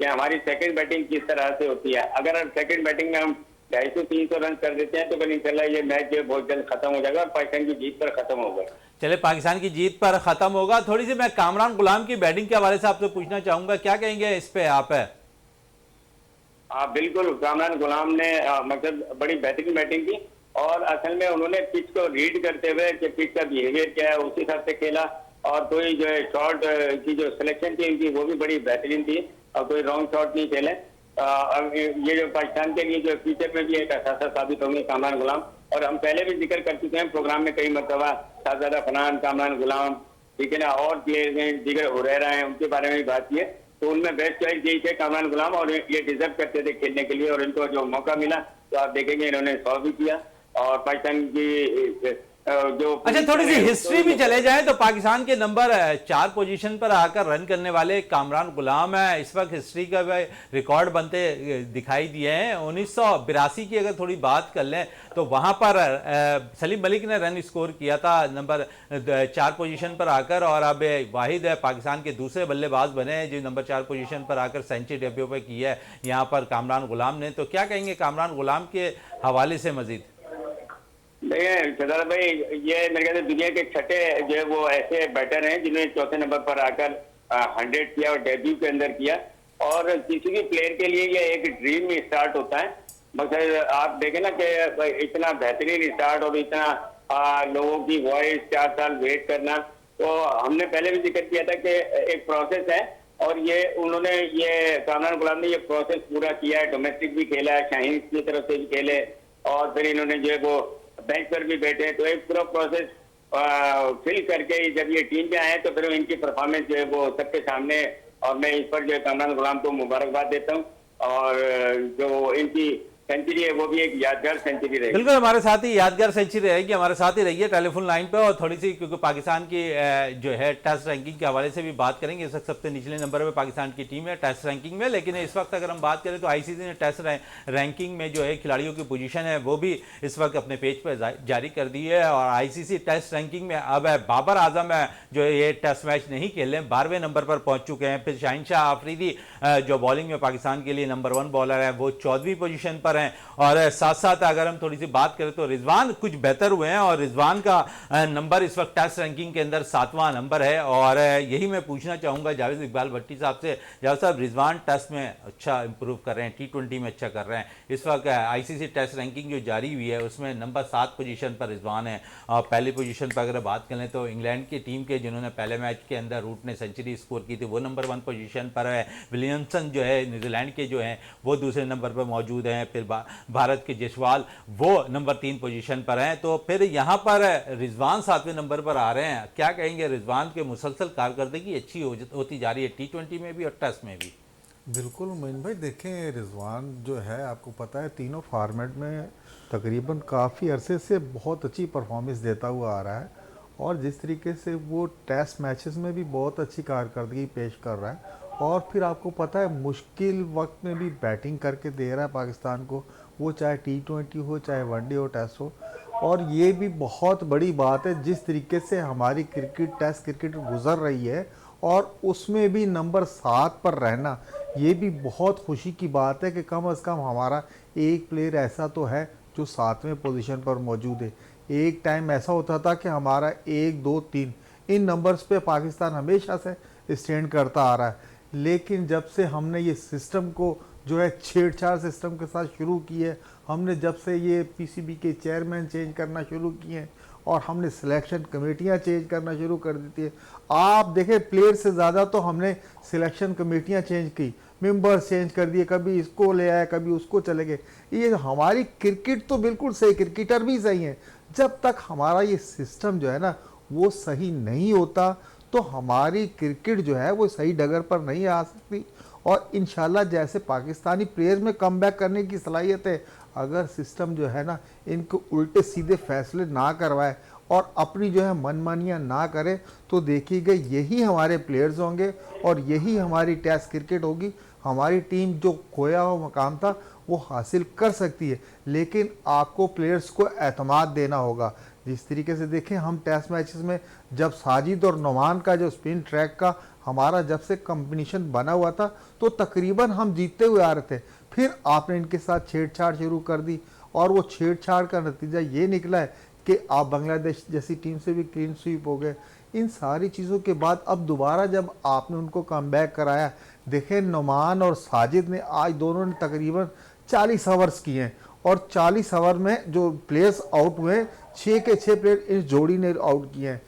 Speaker 3: कि हमारी सेकंड बैटिंग किस तरह से होती है। अगर सेकंड बैटिंग में हम 250-300 रन कर देते हैं तो फिर इंशाल्लाह ये मैच जो है बहुत जल्द खत्म हो जाएगा और पाकिस्तान की जीत पर खत्म होगा।
Speaker 1: चले, पाकिस्तान की जीत पर खत्म होगा। थोड़ी सी मैं कामरान गुलाम की बैटिंग के हवाले से आपसे पूछना चाहूंगा, क्या कहेंगे इस पे आप?
Speaker 3: बिल्कुल, कामरान गुलाम ने मतलब बड़ी बेहतरीन बैटिंग की, और असल में उन्होंने पिच को रीड करते हुए कि पिच का बिहेवियर क्या है उसी हिसाब से खेला, और कोई जो है शॉट की जो सिलेक्शन थी उनकी वो भी बड़ी बेहतरीन थी, और कोई रॉन्ग शॉट नहीं खेले। अब ये जो पाकिस्तान के लिए जो फ्यूचर में भी एक असासा साबित होंगे कामरान गुलाम। और हम पहले भी जिक्र कर चुके हैं प्रोग्राम में कई मरतबा, शाहजादा फनान, कामरान गुलाम, ठीक है ना, और प्लेयर्स हैं, दीगर हुरैरा हैं, उनके बारे में भी बात की है। तो उनमें बेस्ट चॉइस यही थे कामरान गुलाम, और ये डिजर्व करते थे खेलने के लिए, और इनको जो मौका मिला तो आप देखेंगे इन्होंने 100 भी किया। और पाकिस्तान की जो
Speaker 1: अच्छा, थोड़ी सी हिस्ट्री भी चले जाए तो पाकिस्तान के नंबर 4 पोजीशन पर आकर रन करने वाले कामरान गुलाम है, इस वक्त हिस्ट्री का रिकॉर्ड बनते दिखाई दिए हैं। 1982 की अगर थोड़ी बात कर लें तो वहां पर सलीम मलिक ने रन स्कोर किया था नंबर 4 पोजीशन पर आकर, और अब वाहिद पाकिस्तान के दूसरे बल्लेबाज बने जो नंबर 4 पोजीशन पर आकर सेंचुरी डेब्यू पे की है यहाँ पर कामरान गुलाम ने। तो क्या कहेंगे कामरान गुलाम के हवाले से मजीद?
Speaker 3: देखिए शहजादा भाई, ये मेरे ख्याल से दुनिया के छठे जो है वो ऐसे बैटर हैं जिन्होंने चौथे नंबर पर आकर 100 किया और डेब्यू के अंदर किया। और किसी भी प्लेयर के लिए ये एक ड्रीम स्टार्ट होता है। मगर आप देखें ना कि इतना बेहतरीन स्टार्ट और इतना लोगों की वॉइस 4 साल वेट करना, तो हमने पहले भी जिक्र किया था कि एक प्रोसेस है, और ये उन्होंने ये कामरान गुलाम ने ये प्रोसेस पूरा किया है। डोमेस्टिक भी खेला है, शाहीन की तरफ से भी खेले, और फिर इन्होंने जो है वो बेंच पर भी बैठे, तो एक पूरा प्रोसेस फिल करके जब ये टीम पे आए तो फिर इनकी परफॉर्मेंस जो है वो सबके सामने, और मैं इस पर जो है कामरान गुलाम को मुबारकबाद देता हूँ। और जो इनकी सेंचुरी है वो भी एक यादगार सेंचुरी रहेगी।
Speaker 1: बिल्कुल, हमारे साथ ही यादगार सेंचुरी रहेगी, हमारे साथ ही रहिए टेलीफोन लाइन पे। और थोड़ी सी क्योंकि पाकिस्तान की जो है टेस्ट रैंकिंग के हवाले से भी बात करेंगे। इस वक्त सबसे निचले नंबर पे पाकिस्तान की टीम है टेस्ट रैंकिंग में, लेकिन इस वक्त अगर हम बात करें तो आईसीसी ने टेस्ट रैंकिंग में जो है खिलाड़ियों की पोजीशन है वो भी इस वक्त अपने पेज पर जारी कर दी है। और आईसीसी टेस्ट रैंकिंग में अब बाबर आजम है जो ये टेस्ट मैच नहीं खेले, 12वें नंबर पर पहुंच चुके हैं। फिर शाहीन शाह आफरीदी जो बॉलिंग में पाकिस्तान के लिए नंबर 1 बॉलर है, वो 14वीं पोजीशन पर हैं। और साथ साथ अगर हम थोड़ी सी बात करें तो रिजवान कुछ बेहतर हुए हैं, और रिजवान का नंबर इस वक्त टेस्ट रैंकिंग के अंदर 7वां नंबर है। और यही मैं पूछना चाहूँगा जावेद इकबाल भट्टी साहब से, जावेद साहब रिजवान टेस्ट में अच्छा इंप्रूव कर रहे हैं, T20 में अच्छा कर रहे हैं। इस वक्त आईसीसी टेस्ट रैंकिंग जो जारी हुई है उसमें नंबर 7 पोजीशन पर रिजवान है। और पहली पोजीशन पर अगर बात करें तो इंग्लैंड की टीम के जिन्होंने पहले मैच के अंदर रूट ने सेंचुरी स्कोर की थी वो नंबर 1 पोजीशन पर है। विलियमसन जो है न्यूजीलैंड के जो हैं वो दूसरे नंबर पर मौजूद हैं। फिर भारत के जसवाल वो नंबर 3 पोजीशन पर हैं। तो फिर यहाँ पर रिजवान 7वें नंबर पर आ रहे हैं। क्या कहेंगे, रिजवान के मुसलसल कारकर्दगी अच्छी होती जा रही है T20 में भी और टेस्ट में भी?
Speaker 2: बिल्कुल मोइन भाई, देखें रिजवान जो है आपको पता है तीनों फॉर्मेट में तकरीबन काफ़ी अरसे से बहुत अच्छी परफॉर्मेंस देता हुआ आ रहा है, और जिस तरीके से वो टेस्ट मैचेस में भी बहुत अच्छी कारकर्दगी पेश कर रहा है, और फिर आपको पता है मुश्किल वक्त में भी बैटिंग करके दे रहा है पाकिस्तान को, वो चाहे T20 हो चाहे वनडे हो टेस्ट हो। और ये भी बहुत बड़ी बात है जिस तरीके से हमारी क्रिकेट टेस्ट क्रिकेट गुजर रही है, और उसमें भी नंबर 7 पर रहना ये भी बहुत खुशी की बात है कि कम से कम हमारा एक प्लेयर ऐसा तो है जो 7वें पोजीशन पर मौजूद है। एक टाइम ऐसा होता था कि हमारा 1, 2, 3 इन नंबर्स पे पाकिस्तान हमेशा से स्टैंड करता आ रहा है, लेकिन जब से हमने ये सिस्टम को जो है छेड़छाड़ सिस्टम के साथ शुरू की है, हमने जब से ये पीसीबी के चेयरमैन चेंज करना शुरू किए हैं, और हमने सिलेक्शन कमेटियां चेंज करना शुरू कर दी थी। आप देखें प्लेयर से ज़्यादा तो हमने सिलेक्शन कमेटियां चेंज की, मेंबर्स चेंज कर दिए, कभी इसको ले आए कभी उसको चले गए। ये हमारी क्रिकेट तो बिल्कुल सही, क्रिकेटर भी सही है, जब तक हमारा ये सिस्टम जो है ना वो सही नहीं होता तो हमारी क्रिकेट जो है वो सही डगर पर नहीं आ सकती। और इंशाल्लाह जैसे पाकिस्तानी प्लेयर्स में कमबैक करने की सलाहियत है, अगर सिस्टम जो है ना इनको उल्टे सीधे फैसले ना करवाए और अपनी जो है मनमानियाँ ना करे तो देखिएगा यही हमारे प्लेयर्स होंगे और यही हमारी टेस्ट क्रिकेट होगी। हमारी टीम जो खोया हुआ मकाम था वो हासिल कर सकती है, लेकिन आपको प्लेयर्स को एतमाद देना होगा। जिस तरीके से देखें हम टेस्ट मैचेस में जब साजिद और नुमान का जो स्पिन ट्रैक का हमारा जब से कॉम्बिनेशन बना हुआ था तो तकरीबन हम जीतते हुए आ रहे थे, फिर आपने इनके साथ छेड़छाड़ शुरू कर दी और वो छेड़छाड़ का नतीजा ये निकला है कि आप बांग्लादेश जैसी टीम से भी क्लीन स्वीप हो गए। इन सारी चीज़ों के बाद अब दोबारा जब आपने उनको कमबैक कराया, देखें नुमान और साजिद ने आज दोनों ने तकरीबन 40 ओवर्स किए हैं और 40 ओवर में जो प्लेयर्स आउट हुए 6 के 6 प्लेयर इस जोड़ी ने आउट किए हैं।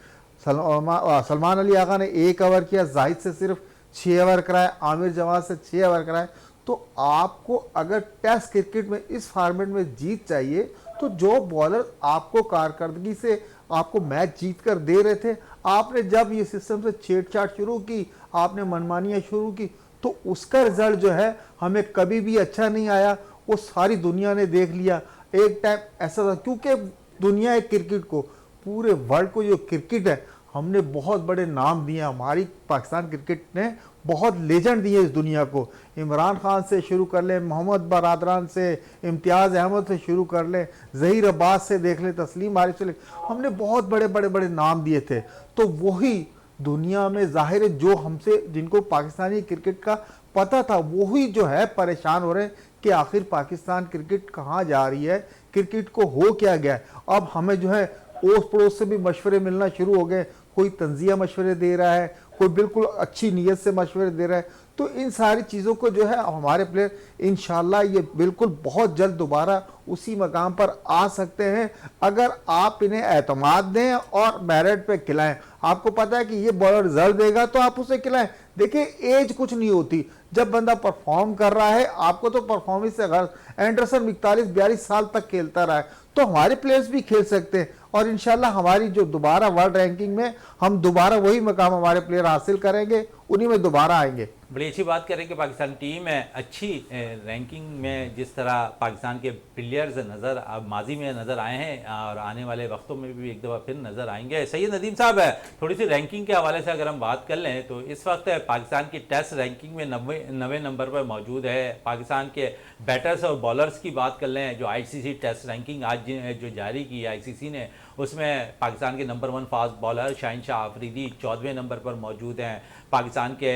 Speaker 2: सलमान अली आगा ने 1 ओवर किया, जाहिद से सिर्फ 6 ओवर कराए, आमिर जवाद से 6 ओवर कराए। तो आपको अगर टेस्ट क्रिकेट में इस फॉर्मेट में जीत चाहिए तो जो बॉलर आपको कारकर्दगी से आपको मैच जीत कर दे रहे थे, आपने जब ये सिस्टम से छेड़छाड़ शुरू की, आपने मनमानियाँ शुरू की, तो उसका रिजल्ट जो है हमें कभी भी अच्छा नहीं आया। वो सारी दुनिया ने देख लिया। एक टाइम ऐसा था क्योंकि दुनिया है क्रिकेट को, पूरे वर्ल्ड को जो क्रिकेट है हमने बहुत बड़े नाम दिए। हमारी पाकिस्तान क्रिकेट ने बहुत लेजेंड दिए इस दुनिया को। इमरान खान से शुरू कर लें, मोहम्मद बरादरान से, इम्तियाज़ अहमद से शुरू कर लें, ज़हीर अब्बास से देख लें, तस्लीम आरिफ से, हमने बहुत बड़े बड़े बड़े नाम दिए थे। तो वही दुनिया में जाहिर है जो हमसे जिनको पाकिस्तानी क्रिकेट का पता था वही जो है परेशान हो रहे हैं कि आखिर पाकिस्तान क्रिकेट कहाँ जा रही है, क्रिकेट को हो क्या गया है। अब हमें जो है ओस पड़ोस से भी मशवरे मिलना शुरू हो गए, कोई तंजिया मशवरे दे रहा है, कोई बिल्कुल अच्छी नीयत से मशवरे दे रहा है। तो इन सारी चीज़ों को जो है हमारे प्लेयर इंशाल्लाह ये बिल्कुल बहुत जल्द दोबारा उसी मकाम पर आ सकते हैं अगर आप इन्हें एतमाद दें और मेरिट पे खिलाएं। आपको पता है कि ये बॉलर रिजल्ट देगा तो आप उसे खिलाएं। देखिए एज कुछ नहीं होती, जब बंदा परफॉर्म कर रहा है आपको तो परफॉर्मेंस से घर एंडरसन 41-42 साल तक खेलता रहा है, तो हमारे प्लेयर्स भी खेल सकते हैं और इंशाल्लाह हमारी जो दोबारा वर्ल्ड रैंकिंग में हम दोबारा वही मकाम हमारे प्लेयर हासिल करेंगे, उन्हीं में दोबारा आएंगे।
Speaker 1: बड़ी अच्छी बात करें कि पाकिस्तान टीम है अच्छी रैंकिंग में, जिस तरह पाकिस्तान के प्लेयर्स नज़र माजी में नज़र आए हैं और आने वाले वक्तों में भी एक दफ़ा फिर नज़र आएंगे। सैयद नदीम साहब है, थोड़ी सी रैंकिंग के हवाले से अगर हम बात कर लें तो इस वक्त पाकिस्तान की टेस्ट रैंकिंग में 90वें नंबर पर मौजूद है। पाकिस्तान के बैटर्स और बॉलर्स की बात कर लें, जो ICC टेस्ट रैंकिंग आज जो जारी की ICC ने, उसमें पाकिस्तान के number 1 fast bowler Shaheen Shah Afridi 14वें नंबर पर मौजूद हैं। पाकिस्तान के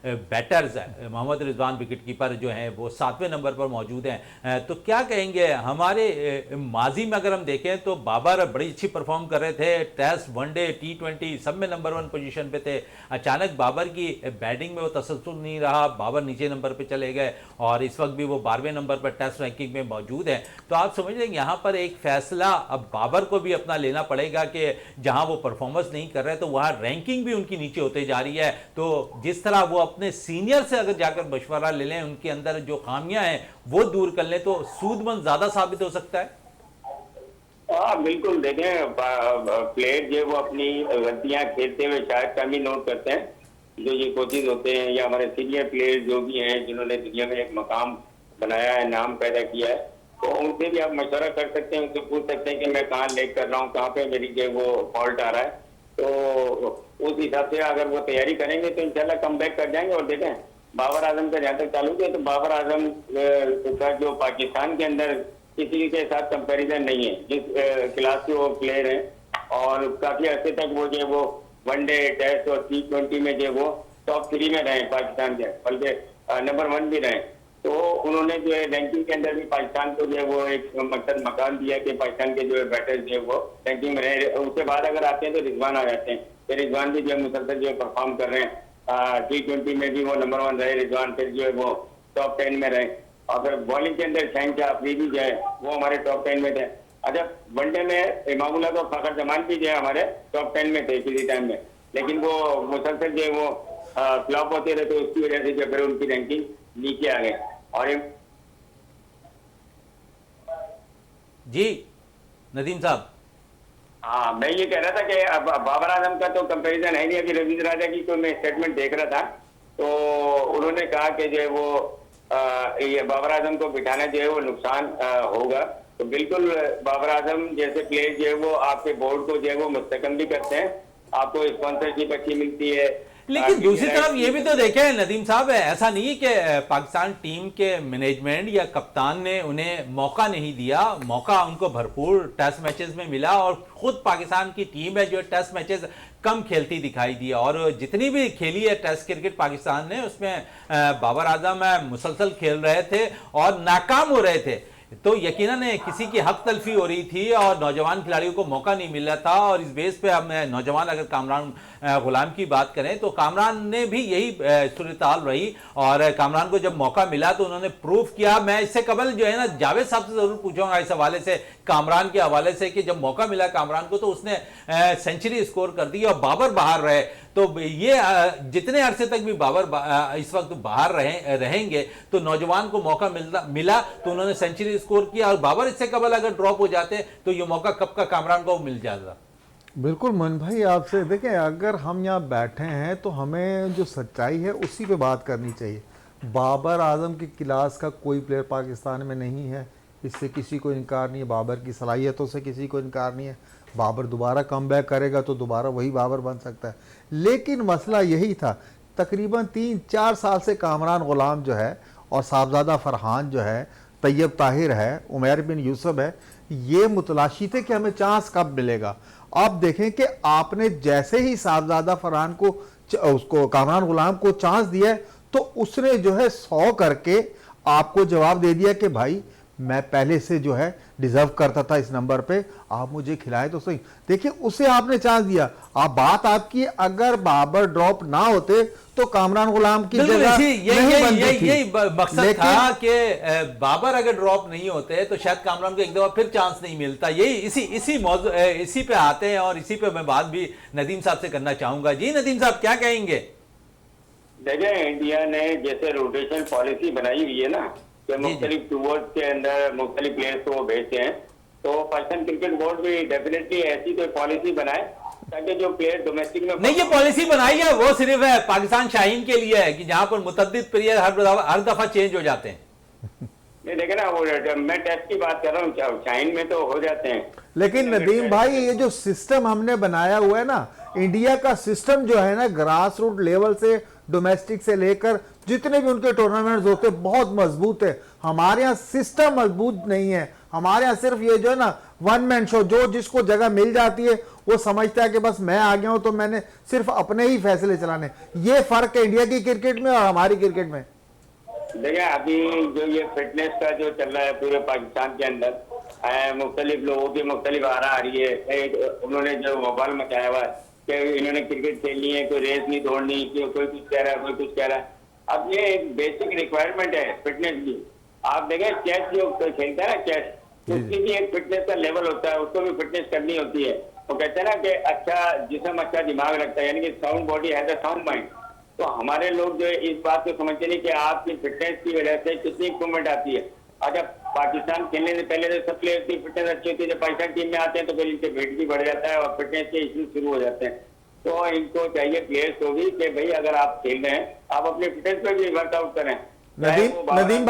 Speaker 1: batters Mohammad Rizwan wicket keeper जो हैं वो 7वें नंबर पर मौजूद हैं। तो क्या कहेंगे, हमारे माजी में अगर हम देखें तो बाबर बड़ी अच्छी परफॉर्म कर रहे थे, टेस्ट, वनडे, T20 सब में नंबर 1 पोजीशन पे थे। अचानक बाबर की बैटिंग में वो तसल्सल नहीं रहा, बाबर नीचे नंबर पे चले गए और इस वक्त भी वो 12वें नंबर पर टेस्ट रैंकिंग में मौजूद हैं। तो आप समझ लेंगे यहाँ पर एक फैसला अब बाबर को भी अपना लेना पड़ेगा कि जहाँ वो परफॉर्मेंस नहीं कर रहे तो वहाँ रैंकिंग भी उनकी नीचे होते जा रही है। तो जिस तरह वो अपने सीनियर से अगर जाकर मशवरा ले लें, उनके अंदर जो खामियां हैं वो दूर कर लें तो सूदमंद ज्यादा साबित हो सकता है।
Speaker 3: हाँ बिल्कुल, देखें प्लेयर जो वो अपनी गलतियां खेलते हुए शायद कम ही नोट करते हैं। जो ये कोचेज होते हैं या हमारे सीनियर प्लेयर जो भी हैं जिन्होंने दुनिया में एक मकाम बनाया है, नाम पैदा किया है, तो उनसे भी आप मशवरा कर सकते हैं, उनसे पूछ सकते हैं कि मैं कहाँ लेक कर रहा हूँ, कहाँ पे मेरी जो वो फॉल्ट आ रहा है। तो उस हिसाब से अगर वो तैयारी करेंगे तो इंशाल्लाह कम बैक कर जाएंगे। और देखें बाबर आजम का जहाँ तक चालू किया तो बाबर आजम का जो पाकिस्तान के अंदर किसी के साथ कंपैरिजन नहीं है, जिस क्लास के वो प्लेयर हैं और काफी अर्से तक वो जो वो वनडे, टेस्ट और T20 में जो वो टॉप 3 में रहे पाकिस्तान के, बल्कि नंबर 1 भी रहे। तो उन्होंने जो है रैंकिंग के अंदर भी पाकिस्तान को जो है वो एक मकसद मकान दिया कि पाकिस्तान के जो है बैटर्स जो है वो रैंकिंग में रहे। उसके बाद अगर आते हैं तो रिजवान आ जाते हैं, फिर रिजवान भी जो है मुसलसल जो है परफॉर्म कर रहे हैं। T20 में भी वो नंबर 1 रहे रिजवान, फिर जो है वो टॉप 10 में रहे। और फिर बॉलिंग के अंदर शाहीन शाह आफरीदी जो है वो हमारे टॉप 10 में थे। अच्छा, वनडे में इमामुल्लाह तो फखर जमान भी जो है हमारे टॉप 10 में थे किसी टाइम में, लेकिन वो मुसलसल जो है वो फ्लॉप होते रहे, तो उसकी वजह से जो फिर उनकी रैंकिंग नीचे आ गई। और
Speaker 1: जी नदीम साहब।
Speaker 3: हाँ, मैं ये कह रहा था कि अब बाबर आजम का तो कंपैरिजन है नहीं। अभी रवींद्र राजा की तो मैं स्टेटमेंट देख रहा था, तो उन्होंने कहा कि जो है वो ये बाबर आजम को बिठाना जो है वो नुकसान होगा। तो बिल्कुल बाबर आजम जैसे प्लेयर जो है वो आपके बोर्ड को जो है वो मुस्तकम भी करते हैं, आपको स्पॉन्सरशिप अच्छी मिलती है।
Speaker 1: लेकिन दूसरी तरफ ये भी तो देखें नदीम साहब, ऐसा नहीं है कि पाकिस्तान टीम के मैनेजमेंट या कप्तान ने उन्हें मौका नहीं दिया। मौका उनको भरपूर टेस्ट मैचेस में मिला और खुद पाकिस्तान की टीम है जो टेस्ट मैचेस कम खेलती दिखाई दी, और जितनी भी खेली है टेस्ट क्रिकेट पाकिस्तान ने उसमें बाबर आजम मुसलसल खेल रहे थे और नाकाम हो रहे थे। तो यकीनन किसी की हक तलफी हो रही थी और नौजवान खिलाड़ियों को मौका नहीं मिल रहा था। और इस बेस पे हम नौजवान अगर कामरान गुलाम की बात करें तो कामरान ने भी यही सूरत-ए-हाल रही, और कामरान को जब मौका मिला तो उन्होंने प्रूव किया। मैं इससे कबल जो है ना जावेद साहब से जरूर पूछूंगा इस हवाले से, कामरान के हवाले से, कि जब मौका मिला कामरान को तो उसने सेंचुरी स्कोर कर दी और बाबर बाहर रहे। तो ये जितने अरसे तक भी बाबर इस वक्त बाहर रहेंगे तो नौजवान को मौका मिला तो उन्होंने सेंचुरी स्कोर किया, और बाबर इससे कबल अगर ड्रॉप हो जाते तो ये मौका कब का कामरान को मिल जाता।
Speaker 2: बिल्कुल मोहन भाई, आपसे देखें, अगर हम यहाँ बैठे हैं तो हमें जो सच्चाई है उसी पे बात करनी चाहिए। बाबर आजम की क्लास का कोई प्लेयर पाकिस्तान में नहीं है, इससे किसी को इनकार नहीं है। बाबर की सलाहियतों से किसी को इनकार नहीं है। बाबर दोबारा कमबैक करेगा तो दोबारा वही बाबर बन सकता है। लेकिन मसला यही था, तकरीबन 3-4 साल से कामरान गुलाम जो है और साहबजादा फरहान जो है, तैयब ताहिर है, उमैर बिन यूसुफ है, ये मुतलाशी थे कि हमें चांस कब मिलेगा। आप देखें कि आपने जैसे ही साहबजादा फरहान को उसको कामरान गुलाम को चांस दिया तो उसने जो है 100 करके आपको जवाब दे दिया कि भाई मैं पहले से जो है डिजर्व करता था इस नंबर पे, आप मुझे खिलाएं तो सही। देखिए उसे आपने चांस दिया। आप बात आपकी, अगर बाबर ड्रॉप ना होते तो कामरान गुलाम की जगह
Speaker 1: यही मकसद था कि बाबर अगर ड्रॉप नहीं होते तो शायद कामरान को एक दफा फिर चांस नहीं मिलता। यही इसी पे आते हैं और इसी पे मैं बात भी नदीम साहब से करना चाहूंगा। जी नदीम साहब क्या कहेंगे?
Speaker 3: देखिए, इंडिया ने जैसे रोटेशन पॉलिसी बनाई हुई है ना कि मुख्तलिफ टूर्स के अंदर मुख्तलिफ प्लेयर्स को वो भेजते हैं, तो पाकिस्तान क्रिकेट बोर्ड भी डेफिनेटली ऐसी कोई पॉलिसी बनाए ताकि जो प्लेयर डोमेस्टिक में
Speaker 1: नहीं, ये पॉलिसी बनाई है वो सिर्फ है पाकिस्तान शाहीन के लिए है कि जहां पर मुतअद्दिद प्लेयर हर दफा चेंज हो जाते हैं।
Speaker 3: नहीं देखे ना, वो मैं टेस्ट की बात कर रहा हूँ, शाहीन में तो हो जाते हैं।
Speaker 2: लेकिन नदीम भाई, ये जो सिस्टम हमने बनाया हुआ है ना, इंडिया का सिस्टम जो है ना, ग्रास रूट लेवल से डोमेस्टिक से लेकर जितने भी उनके टूर्नामेंट्स होते हैं बहुत मजबूत है। हमारे यहाँ सिस्टम मजबूत नहीं है। हमारे यहाँ सिर्फ ये जो है ना वन मैन शो, जो जिसको जगह मिल जाती है वो समझता है कि बस मैं आ गया हूं तो मैंने सिर्फ अपने ही फैसले चलाने। ये फर्क है इंडिया की क्रिकेट में और हमारी क्रिकेट में।
Speaker 3: देखिए, अभी जो ये फिटनेस का जो चल रहा है पूरे पाकिस्तान के अंदर, मुख्तलिफ लोगों की मुख्तलिफ आरा आ रही है। उन्होंने जो मोबाइल मचाया हुआ है कि इन्होंने क्रिकेट खेलनी है, कोई रेस नहीं दौड़नी, कोई कुछ कह रहा है, कोई कुछ कह रहा है। अब ये एक बेसिक रिक्वायरमेंट है फिटनेस की। आप देखें, चेस जो खेलता है ना, चेस, उसकी भी एक फिटनेस का लेवल होता है, उसको भी फिटनेस करनी होती है। वो कहते हैं ना कि अच्छा जिस्म अच्छा दिमाग रखता है, यानी कि sound body has a sound mind. तो हमारे लोग जो है इस बात को समझते नहीं कि आपकी फिटनेस की वजह से कितनी इंप्रूवमेंट आती है। अच्छा, पाकिस्तान खेलने से पहले तो सब प्लेयर की फिटनेस अच्छी होती है, जब पाकिस्तान टीम में आते हैं तो फिर इनके वेट भी बढ़ जाता है और फिटनेस के इश्यू शुरू हो जाते हैं। तो इनको चाहिए प्लेयर्स को भी कि भाई अगर आप खेल रहे हैं आप अपने फिटनेस पर भी वर्कआउट करें।
Speaker 2: नदीम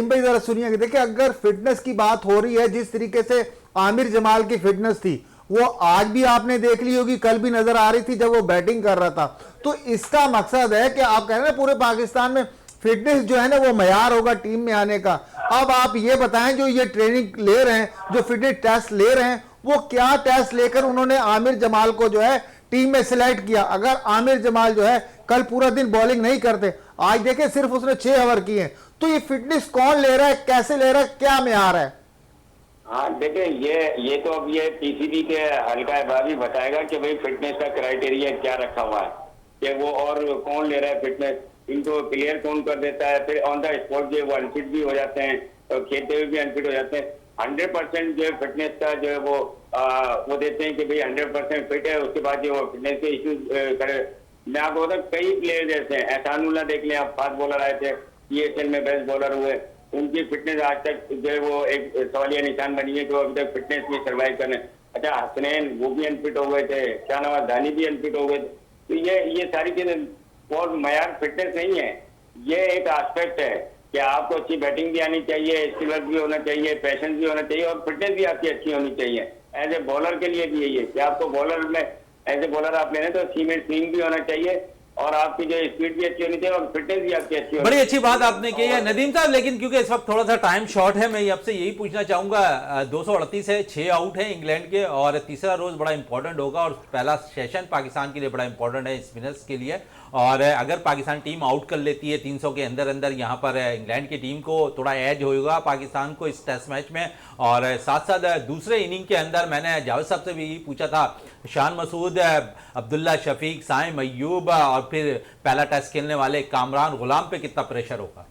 Speaker 2: भाई जरा सुनिए, देखिए अगर फिटनेस की बात हो रही है, जिस तरीके से आमिर जमाल की फिटनेस थी वो आज भी आपने देख ली होगी, कल भी नजर आ रही थी जब वो बैटिंग कर रहा था। तो इसका मकसद है कि आप कह रहे हैं पूरे पाकिस्तान में फिटनेस जो है ना वो मयार होगा टीम में आने का। अब आप ये बताएं, जो ये ट्रेनिंग ले रहे हैं, जो फिटनेस टेस्ट ले रहे हैं, वो क्या टेस्ट लेकर उन्होंने आमिर जमाल को जो है टीम में सिलेक्ट किया? अगर आमिर जमाल जो है कल पूरा दिन बॉलिंग नहीं करते, आज देखे सिर्फ उसने 6 ओवर किए, तो ये फिटनेस कौन ले रहा है, कैसे ले रहा है, क्या मयार है?
Speaker 3: हाँ देखिए, ये तो अब ये पीसीबी के हल्का अहबाबी बताएगा कि भाई फिटनेस का क्राइटेरिया क्या रखा हुआ है, कि वो और कौन ले रहा है फिटनेस, इनको क्लियर कौन कर देता है। फिर ऑन द स्पॉट जो वो अनफिट भी हो जाते हैं और खेलते हुए भी अनफिट हो जाते हैं। 100% जो है फिटनेस का जो है वो देते हैं कि भाई 100% फिट है, उसके बाद जो फिटनेस के इश्यूज करे। मैं आपको बता, कई प्लेयर ऐसे हैं, एहसानुल्लाह देख लें आप, फास्ट बॉलर आए थे, पीएसएल में बेस्ट बॉलर हुए, उनकी फिटनेस आज तक जो है वो एक सवालिया निशान बनी है कि वो अभी तक फिटनेस में सर्वाइव करने। अच्छा, हसनैन वो भी अनफिट हो गए थे, शाहनवाज दानी भी अनफिट हो गए थे। तो ये सारी चीजें और मयार फिटनेस नहीं है, ये एक एस्पेक्ट है कि आपको अच्छी बैटिंग भी आनी चाहिए, स्किल वर्क भी होना चाहिए, पैशन भी होना चाहिए और फिटनेस भी आपकी अच्छी होनी चाहिए। एज ए बॉलर के लिए भी यही है कि आपको बॉलर में एज ए बॉलर आप लेने तो सीमेंट स्विंग भी होना चाहिए और आपकी जो स्पीड भी अच्छी होनी चाहिए और फिटनेस भी आपकी अच्छी होनी
Speaker 1: बड़ी
Speaker 3: चाहिए।
Speaker 1: अच्छी बात आपने की है नदीम साहब, लेकिन क्योंकि इस वक्त थोड़ा सा टाइम शॉर्ट है, मैं आपसे यही पूछना चाहूंगा, 238 है, 6 आउट है इंग्लैंड के और तीसरा रोज बड़ा इंपॉर्टेंट होगा और पहला सेशन पाकिस्तान के लिए बड़ा इंपॉर्टेंट है स्पिनर्स के लिए। और अगर पाकिस्तान टीम आउट कर लेती है 300 के अंदर अंदर, यहाँ पर इंग्लैंड की टीम को थोड़ा एज होगा पाकिस्तान को इस टेस्ट मैच में। और साथ साथ दूसरे इनिंग के अंदर मैंने जावेद साहब से भी यही पूछा था, शान मसूद, अब्दुल्ला शफीक, साइम अय्यूब और फिर पहला टेस्ट खेलने वाले कामरान गुलाम पे कितना प्रेशर होगा?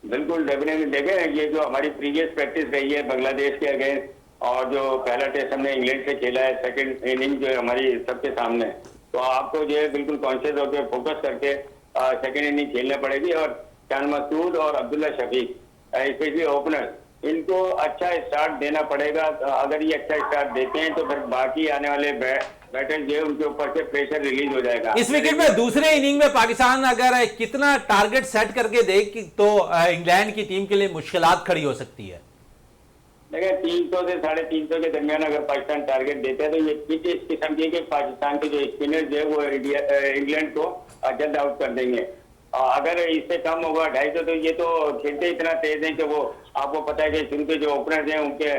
Speaker 3: बिल्कुल डेफिनेटली देखें, ये जो हमारी प्रीवियस प्रैक्टिस रही है बांग्लादेश के अगेंस्ट और जो पहला टेस्ट हमने इंग्लैंड से खेला है, सेकंड इनिंग जो है हमारी सबके सामने, तो आपको जो है बिल्कुल कॉन्शियस होकर फोकस करके सेकंड इनिंग खेलना पड़ेगी। और शान मसूद और अब्दुल्ला शफीक स्पेशली ओपनर, इनको अच्छा स्टार्ट देना पड़ेगा। अगर ये अच्छा स्टार्ट देते हैं तो फिर बाकी आने वाले बैटर जो है उनके ऊपर से प्रेशर रिलीज हो जाएगा।
Speaker 1: इस विकेट में दूसरे इनिंग में पाकिस्तान अगर कितना टारगेट सेट करके दे तो इंग्लैंड की टीम के लिए मुश्किलात खड़ी हो सकती है?
Speaker 3: देखिए, 300 से 350 के दरमियान अगर पाकिस्तान टारगेट देते हैं तो ये पिच इस किस्म की कि पाकिस्तान के जो स्पिनर जो है वो इंग्लैंड को जल्द आउट कर देंगे। अगर इससे कम होगा 250 तो ये तो खेलते इतना तेज है कि वो आपको पता है कि उनके जो ओपनर्स हैं उनके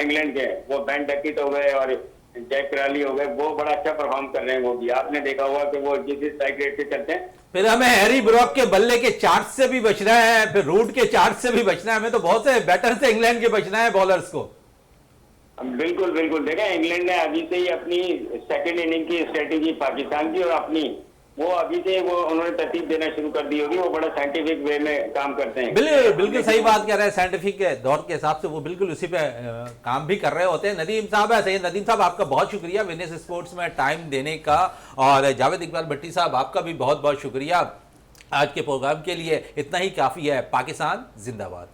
Speaker 3: इंग्लैंड के वो बेन डकिट हो गए और जैक क्राली हो गए, वो बड़ा अच्छा परफॉर्म कर रहे हैं। वो भी आपने देखा होगा कि वो जिस स्ट्राइक रेट से चलते हैं।
Speaker 1: फिर हमें हैरी ब्रॉक के बल्ले के चार्ज से भी बचना है, फिर रूट के चार्ज से भी बचना है, हमें तो बहुत से बैटर से इंग्लैंड के बचना है बॉलर्स को।
Speaker 3: बिल्कुल बिल्कुल, देखें इंग्लैंड ने अभी से ही अपनी सेकंड इनिंग की स्ट्रेटेजी पाकिस्तान की और अपनी वो अभी से वो उन्होंने तरतीब देना शुरू कर दी होगी। वो बड़ा साइंटिफिक वे में काम करते हैं।
Speaker 1: बिल्कुल सही बात कह रहे हैं, साइंटिफिक के दौर के हिसाब से वो बिल्कुल उसी पे काम भी कर रहे होते हैं। नदीम साहब है, सही नदीम साहब, आपका बहुत शुक्रिया विनेस स्पोर्ट्स में टाइम देने का। और जावेद इकबाल भट्टी साहब, आपका भी बहुत बहुत शुक्रिया आज के प्रोग्राम के लिए। इतना ही काफ़ी है। पाकिस्तान जिंदाबाद।